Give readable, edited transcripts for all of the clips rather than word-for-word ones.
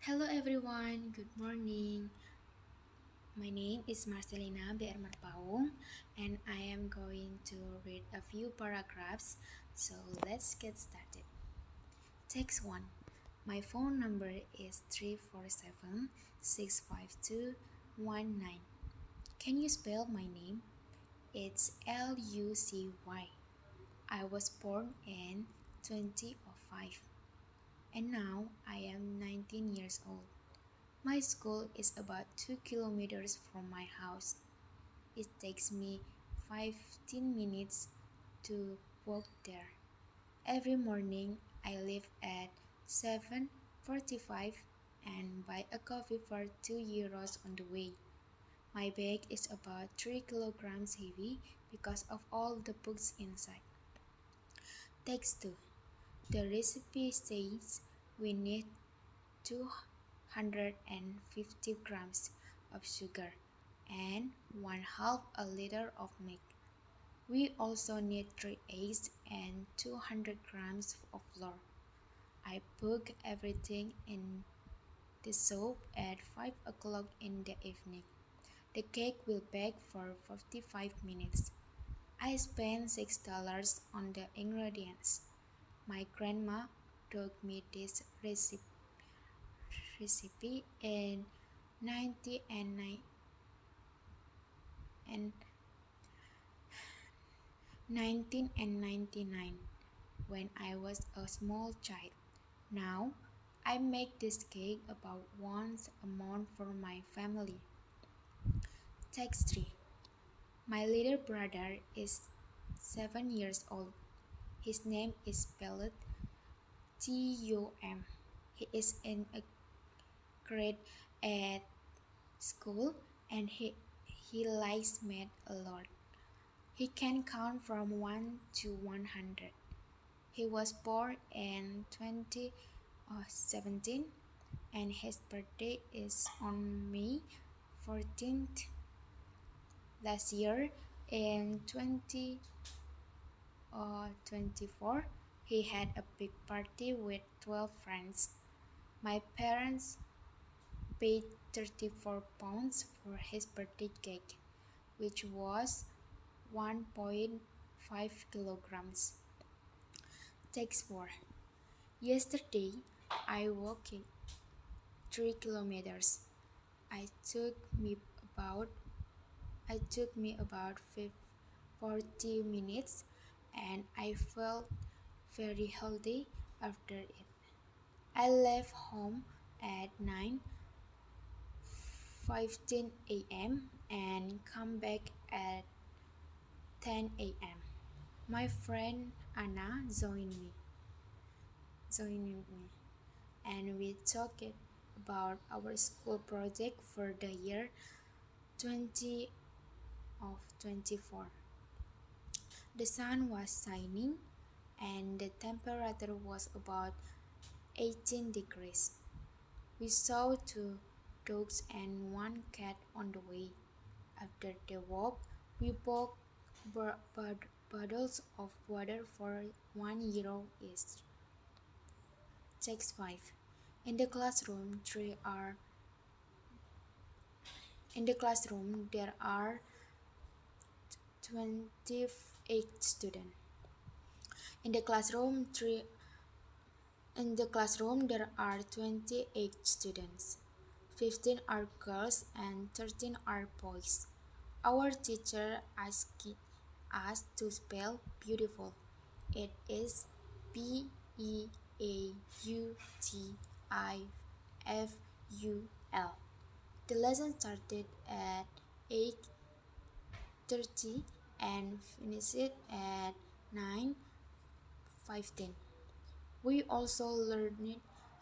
Hello everyone, good morning. My name is Marselina Br Marpaung and I am going to read a few paragraphs. So let's get started. Text 1. My phone number is 347-652-19. Can you spell my name? It's Lucy. I was born in 2005 and now I am 19 years old. My school is about 2 kilometers from my house. It takes me 15 minutes to walk there. Every morning I leave at 7:45 and buy a coffee for 2 euros on the way. My bag is about 3 kilograms heavy because of all the books inside. Text 2. The recipe says we need 250 grams of sugar and 1/2 a liter of milk. We also need 3 eggs and 200 grams of flour. I put everything in the soup at 5 o'clock in the evening. The cake will bake for 45 minutes. I spent $6 on the ingredients. My grandma taught me this recipe in 90 and 9 and 1999 when I was a small child. Now, I make this cake about once a month for my family. Text 3. My little brother is 7 years old. His name is spelled Tom. He is in a grade at school and he likes math a lot. He can count from 1 to 100. He was born in 2017 and his birthday is on May 14th. Last year in 2024, he had a big party with 12 friends. My parents paid £34 for his birthday cake, which was 1.5 kilograms. Text 4. Yesterday, I walked 3 kilometers. I took me about I took me about 40 minutes and I felt very healthy after it. I left home at 9:15 a.m. and come back at 10 a.m. My friend Anna joined me and we talked about our school project for the year 2024. The sun was shining and the temperature was about 18 degrees. We saw 2 dogs and 1 cat on the way. After the walk, we bought bottles of water for €1 each. Text 5. In the classroom, there are 28 students. In the classroom, there are 28 students. 15 are girls and 13 are boys. Our teacher asked us to spell beautiful. It is Beautiful. The lesson started at 8:30 and finished at 9:15. We also learned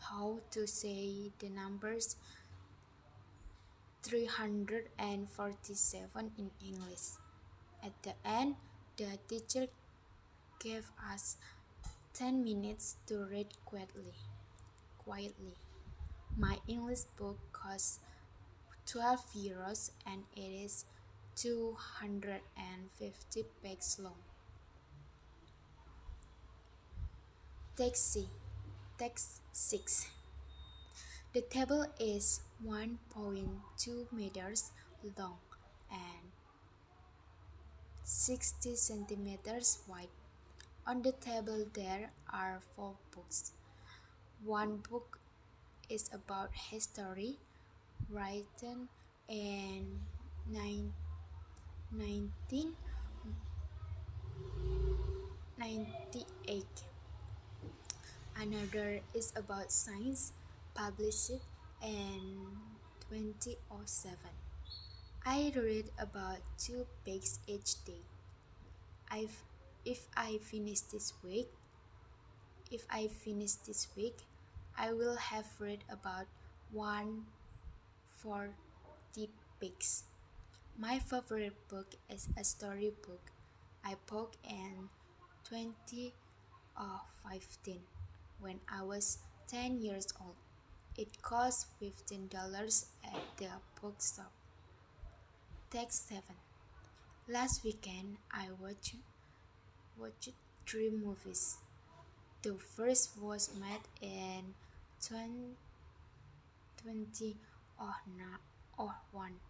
how to say the numbers 347 in English. At the end, the teacher gave us 10 minutes to read quietly. My English book costs €12 and it is 250 pages long. Text 6. The table is 1.2 meters long and 60 centimeters wide. On the table there are four books. One book is about history, written in 1998. Another is about science, published in 2007. I read about two pages each day. I've, if I finish this week, if I finish this week, I will have read about 140 pages. My favorite book is a storybook I bought in 2015 when I was 10 years old. It cost $15 at the bookshop. Text 7. Last weekend I watched three movies. The first was made in 2001.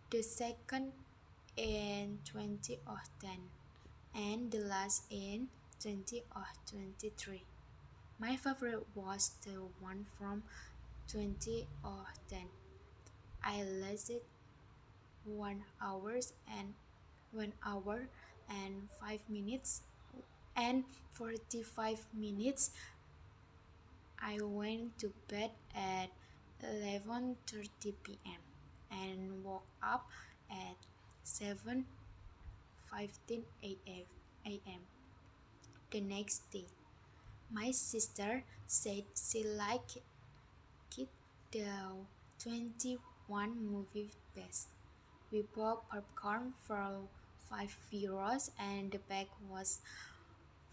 The second in 2010 and the last in 2023. My favorite was the one from 2010. I lasted 1 hour and 5 minutes and 45 minutes. I went to bed at 11:30 p.m. and woke up at 7:15 a.m. the next day. My sister said she liked the 21 movie best. We bought popcorn for €5 and the bag was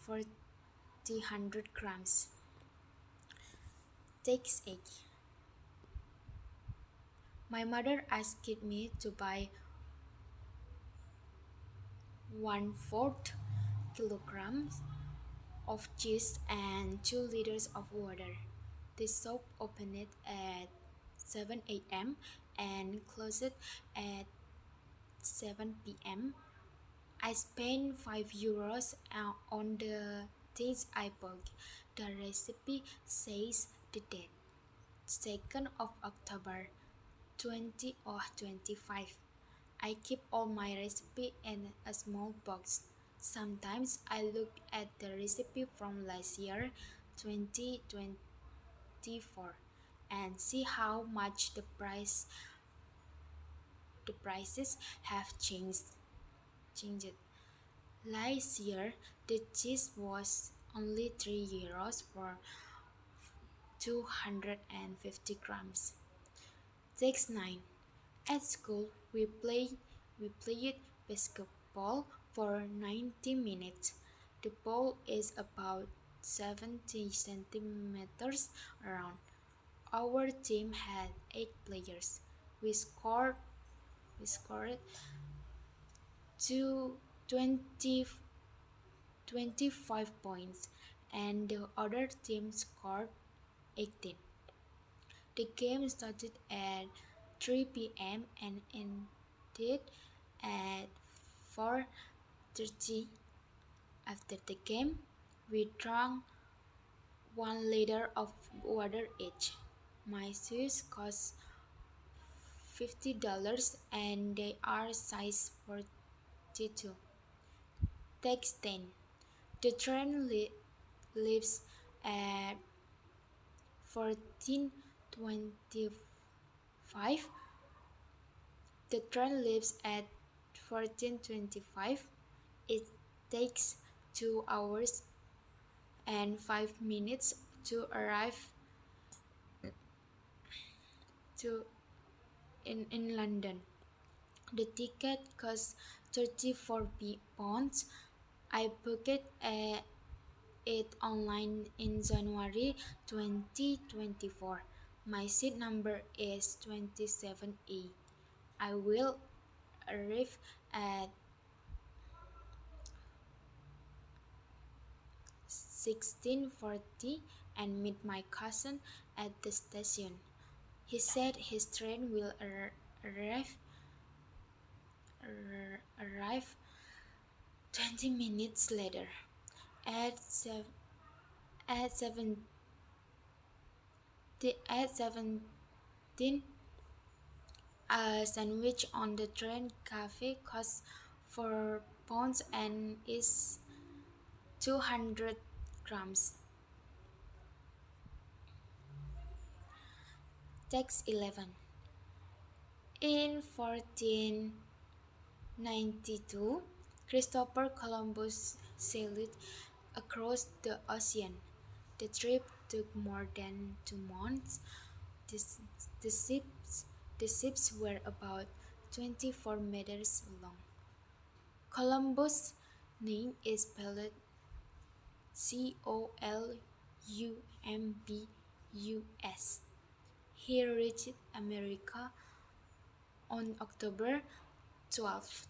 400 grams. Takes 8. My mother asked me to buy 1/4 kilograms of cheese and 2 liters of water. The shop opened at 7 a.m. and closed at 7 p.m. I spent €5 on the things I bought. The recipe says the date, 2nd of October 2025. I keep all my recipe in a small box. Sometimes I look at the recipe from last year, 2024, and see how much the prices have changed. Last year, the cheese was only €3 for 250 grams. Text 9. At school, we played basketball for 90 minutes. The ball is about 70 centimeters around. Our team had 8 players. We scored to 25 points and the other team scored 18. The game started at 3 p.m. and ended at 4:30. After the game, we drank 1 liter of water each. My shoes cost $50 and they are size 42. Text 10. The train leaves at 14:25. The train leaves at 14:25. It takes 2 hours and 5 minutes to arrive in London. The ticket costs £34. I booked it online in January 2024. My seat number is 27A. I will arrive at 16:40 and meet my cousin at the station. He said his train will arrive 20 minutes later. At, sev- at, 7, at 17, a sandwich on the train cafe costs £4 and is 200 grams. Text 11. In 1492, Christopher Columbus sailed across the ocean. The trip took more than 2 months. The, the, ships, the ships were about 24 meters long. Columbus' name is spelled Columbus. He reached America on October 12th.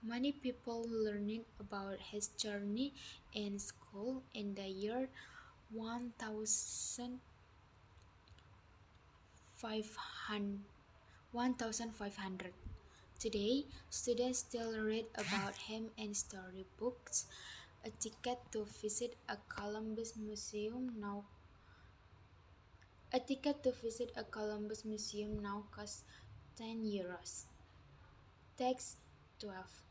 Many people learned about his journey in school in the year 1500. Today, students still read about him in storybooks. A ticket to visit a Columbus museum now costs €10. Text 12.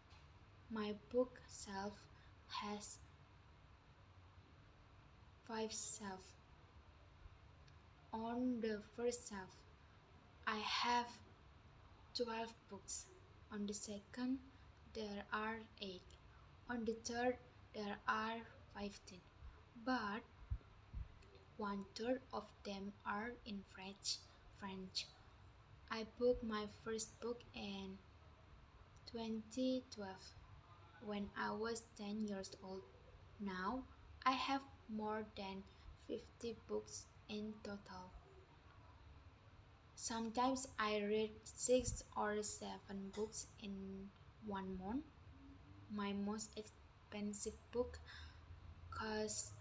My bookshelf has 5 shelves. On the first shelf, I have 12 books. On the second, there are 8. On the third, there are 15. But one third of them are in French. I booked my first book in 2012 when I was 10 years old. Now I have more than 50 books in total. Sometimes I read 6 or 7 books in 1 month. My most expensive book cost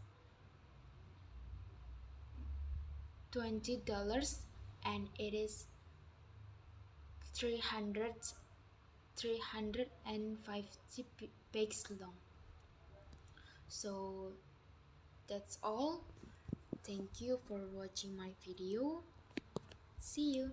$20 and it is 350 pages long. So that's all. Thank you for watching my video. See you.